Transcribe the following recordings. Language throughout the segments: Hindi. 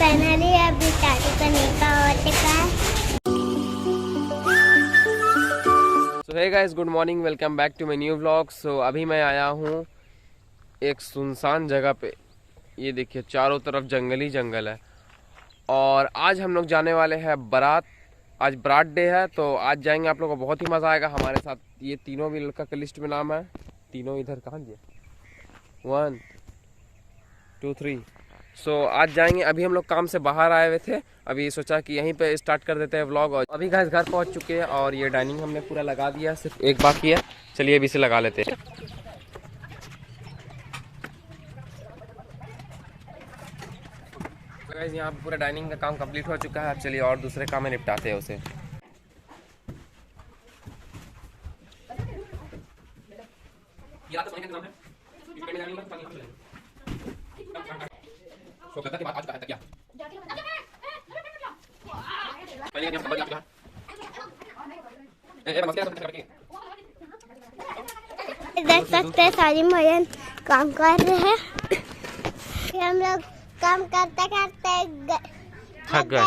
फाइनली अभी टाटू करने का हो चुका है। So hey guys, good morning, welcome back to my new vlog. So अभी मैं आया हूँ एक सुनसान जगह पे। ये देखिए चारों तरफ जंगल ही जंगल है और आज हम लोग जाने वाले हैं बारात। आज बारात डे है तो आज जाएंगे, आप लोगों को बहुत ही मज़ा आएगा हमारे साथ। ये तीनों भी लड़का के लिस्ट में नाम है। तीनों इधर कहाँ गए? 1 2 3। सो आज जाएंगे। अभी हम लोग काम से बाहर आए हुए थे, अभी सोचा कि यहीं पे स्टार्ट कर देते हैं व्लॉग। और अभी गाइस घर पहुंच चुके हैं और ये डाइनिंग हमने पूरा लगा दिया, सिर्फ एक बाकी है। चलिए अभी से लगा लेते हैं। तो गाइस यहाँ पे पूरा डाइनिंग का काम कंप्लीट हो चुका है। अब चलिए और दूसरे काम में निपटाते हैं उसे। देख सकते हैं सारी महिलाएं काम कर रहे हैं। हम लोग काम करते करते थक गए।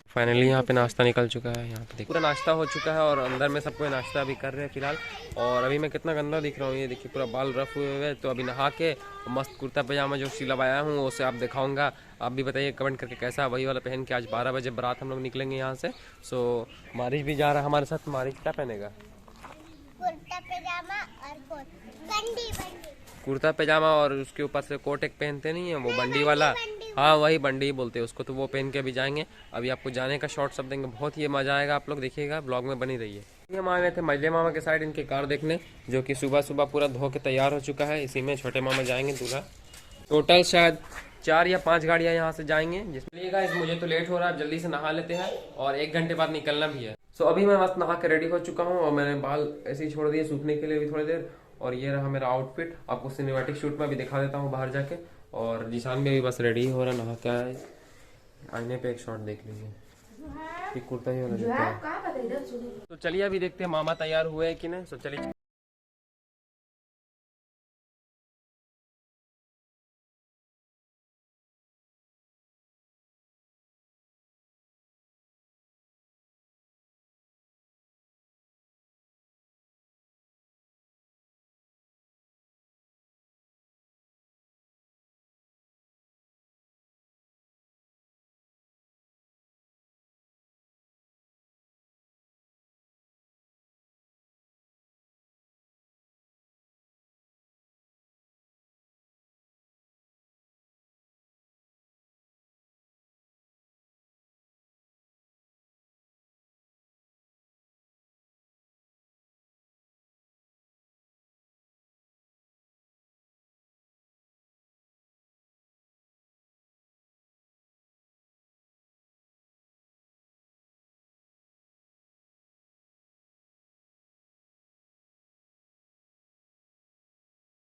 फाइनली यहाँ पे नाश्ता निकल चुका है। यहाँ पे देखिए पूरा नाश्ता हो चुका है और अंदर में सबको नाश्ता अभी कर रहे हैं फिलहाल। और अभी मैं कितना गंदा दिख रहा हूँ, ये देखिए पूरा बाल रफ हुए हुए। तो अभी नहा के मस्त कुर्ता पजामा जो सिलवाया हूँ उसे आप दिखाऊंगा। आप भी बताइए कमेंट करके कैसा, वही वाला पहन के आज 12 बजे बारात हम लोग निकलेंगे यहाँ से। सो मारिश भी जा रहा है हमारे साथ। मारिश क्या पहनेगा? कुर्ता पजामा और बंडी कुर्ता पजामा और उसके ऊपर से कोट एक पहनते नहीं है वो बंडी वाला। हाँ वही बंडी बोलते हैं उसको। तो वो पहन के अभी जाएंगे। अभी आपको जाने का शॉर्ट सब देंगे, बहुत ही मजा आएगा। आप लोग देखिएगा, ब्लॉग में बनी रहिए। हम आए थे मजले मामा के साइड इनके कार देखने, जो कि सुबह सुबह पूरा धो के तैयार हो चुका है। इसी में छोटे मामा जाएंगे दूल्हा। टोटल शायद 4 या 5 गाड़ियाँ यहाँ से जाएंगे। जिसलिए गाइस मुझे तो लेट हो रहा है, जल्दी से नहा लेते हैं और 1 घंटे बाद निकलना भी है। सो अभी मैं मस्त नहा के रेडी हो चुका हूँ और मैंने बाल ऐसे ही छोड़ दिए सूखने के लिए भी थोड़ी देर। और ये रहा मेरा आउटफिट, आपको सिनेमैटिक शूट में भी दिखा देता हूँ बाहर जाके। और जिशान भी अभी बस रेडी हो रहा, नहा के आया। आईने पे एक शॉट देख लीजिए, ये कुर्ता ही वाला दिखता है। तो चलिए अभी देखते हैं मामा तैयार हुए हैं कि नहीं। सो चलिए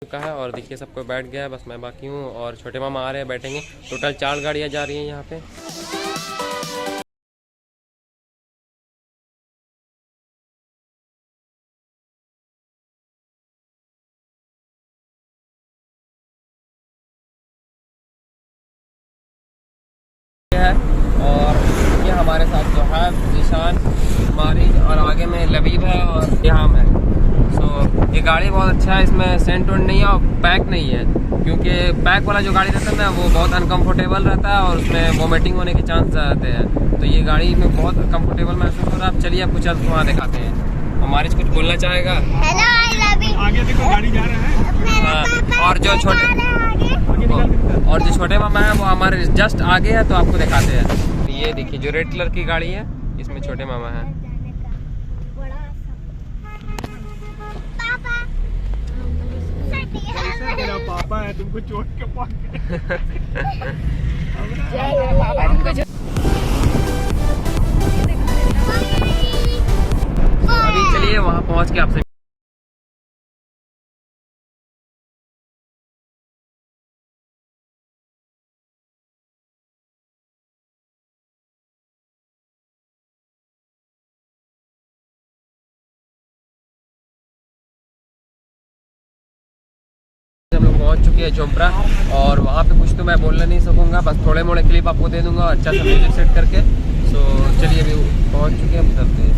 चुका है और देखिए सबको बैठ गया है, बस मैं बाकी हूँ और छोटे मामा आ रहे हैं, बैठेंगे। टोटल 4 गाड़ियाँ जा रही हैं यहाँ पे। है और ये हमारे साथ जो है निशान, मारिज और आगे में लबीब है और यहाँ है। सो ये गाड़ी बहुत अच्छा है, इसमें सेंट वेंट नहीं है और पैक नहीं है, क्योंकि पैक वाला जो गाड़ी रहता है ना वो बहुत अनकंफर्टेबल रहता है और उसमें वोमिटिंग होने के चांस रहते हैं। तो ये गाड़ी में बहुत कंफर्टेबल महसूस हो रहा है। अब चलिए आपको चल वहाँ दिखाते हैं। हमारे कुछ बोलना चाहेगा? Hello I love you. आगे देखो गाड़ी जा रहा है। हाँ, और जो छोटे मामा है वो हमारे जस्ट आगे है, तो आपको दिखाते हैं। ये देखिए जो रेड कलर की गाड़ी है, इसमें छोटे मामा है। मेरा पापा है, तुमको चोट के अभी चलिए वहाँ पहुँच के आपसे हम लोग पहुंच चुके हैं झोपड़ा, और वहाँ पे कुछ तो मैं बोलने नहीं सकूँगा, बस थोड़े मोड़े क्लिप आपको दे दूँगा अच्छा सा म्यूजिक सेट करके। सो चलिए अभी पहुँच चुके हैं, चलते हैं।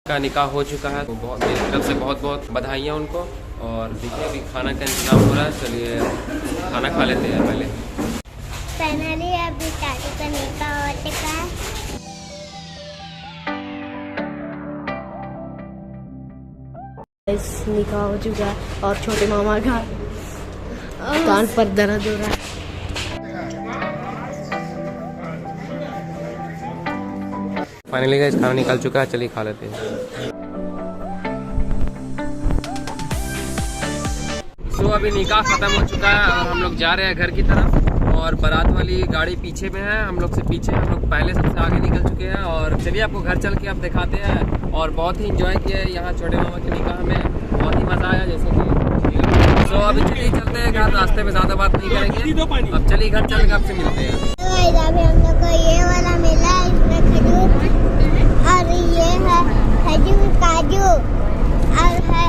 का निकाह हो चुका है, तो बहुत मेरी तरफ से बहुत बहुत बधाइयाँ उनको। और देखिए अभी खाना का इंतजाम हो रहा है, चलिए खाना खा लेते हैं पहले। फाइनली अभी चाचू का निकाह हो चुका है। निकाह हो चुका है और छोटे मामा का कान पर दर्द हो रहा है। फाइनली गाइस खाना निकल चुका है, चलिए खा लेते हैं। तो अभी निकाह खत्म हो चुका है और हम लोग जा रहे हैं घर की तरफ, और बारात वाली गाड़ी पीछे में है, हम लोग से पीछे, हम लोग पहले सबसे आगे निकल चुके हैं। और चलिए आपको घर चल के आप दिखाते हैं। और बहुत ही इंजॉय किया है यहाँ छोटे मामा के निकाह में, बहुत ही मज़ा आया जैसे कि। तो अभी चलिए चलते हैं घर, रास्ते में ज़्यादा बात नहीं करेंगे, अब चलिए घर चल के आपसे मिलते हैं। अभी हम लोग को ये वाला मिला, इसमें खजूर और ये है खजूर काजू और है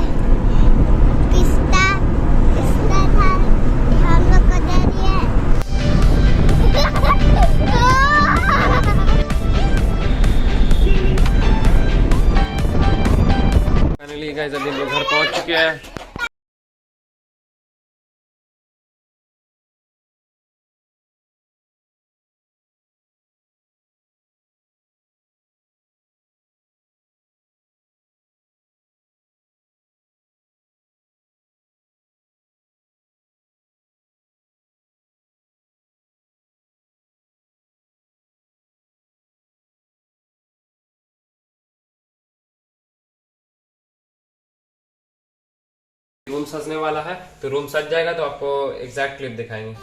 पिस्ता था, ये हम लोग को दे दिए। फाइनली गाइस अभी हम लोग घर पहुंच चुके हैं। रूम सजने वाला है, तो रूम सज जाएगा तो आपको एग्जैक्ट क्लिप दिखाएंगे।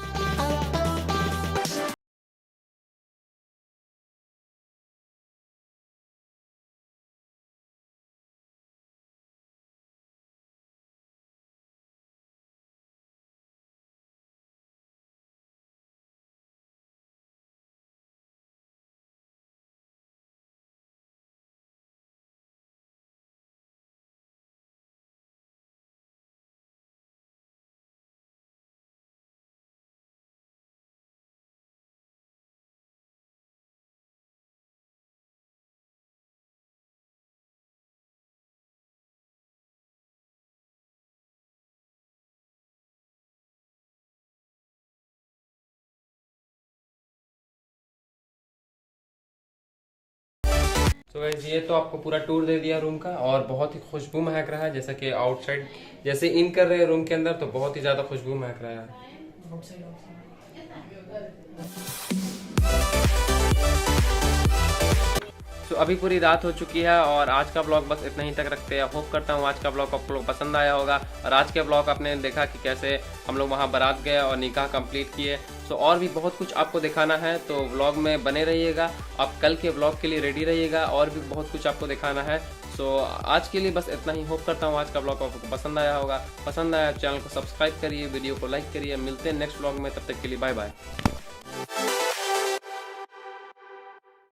तो गाइस ये तो आपको पूरा टूर दे दिया रूम का, और बहुत ही खुशबू महक रहा है, जैसा कि आउटसाइड जैसे इन कर रहे हैं रूम के अंदर, तो बहुत ही ज्यादा खुशबू महक रहा है। तो अभी पूरी रात हो चुकी है और आज का ब्लॉग बस इतना ही तक रखते हैं। होप करता हूँ आज का ब्लॉग आप लोग पसंद आया होगा। और आज के ब्लॉग आपने देखा कि कैसे हम लोग वहाँ बारात गए और निकाह कंप्लीट किए। सो और भी बहुत कुछ आपको दिखाना है, तो ब्लॉग में बने रहिएगा। आप कल के ब्लॉग के लिए रेडी रहिएगा, और भी बहुत कुछ आपको दिखाना है। सो आज के लिए बस इतना ही। होप करता हूँ आज का ब्लॉग आपको पसंद आया होगा। पसंद आया चैनल को सब्सक्राइब करिए, वीडियो को लाइक करिए। मिलते हैं नेक्स्ट ब्लॉग में, तब तक के लिए बाय बाय।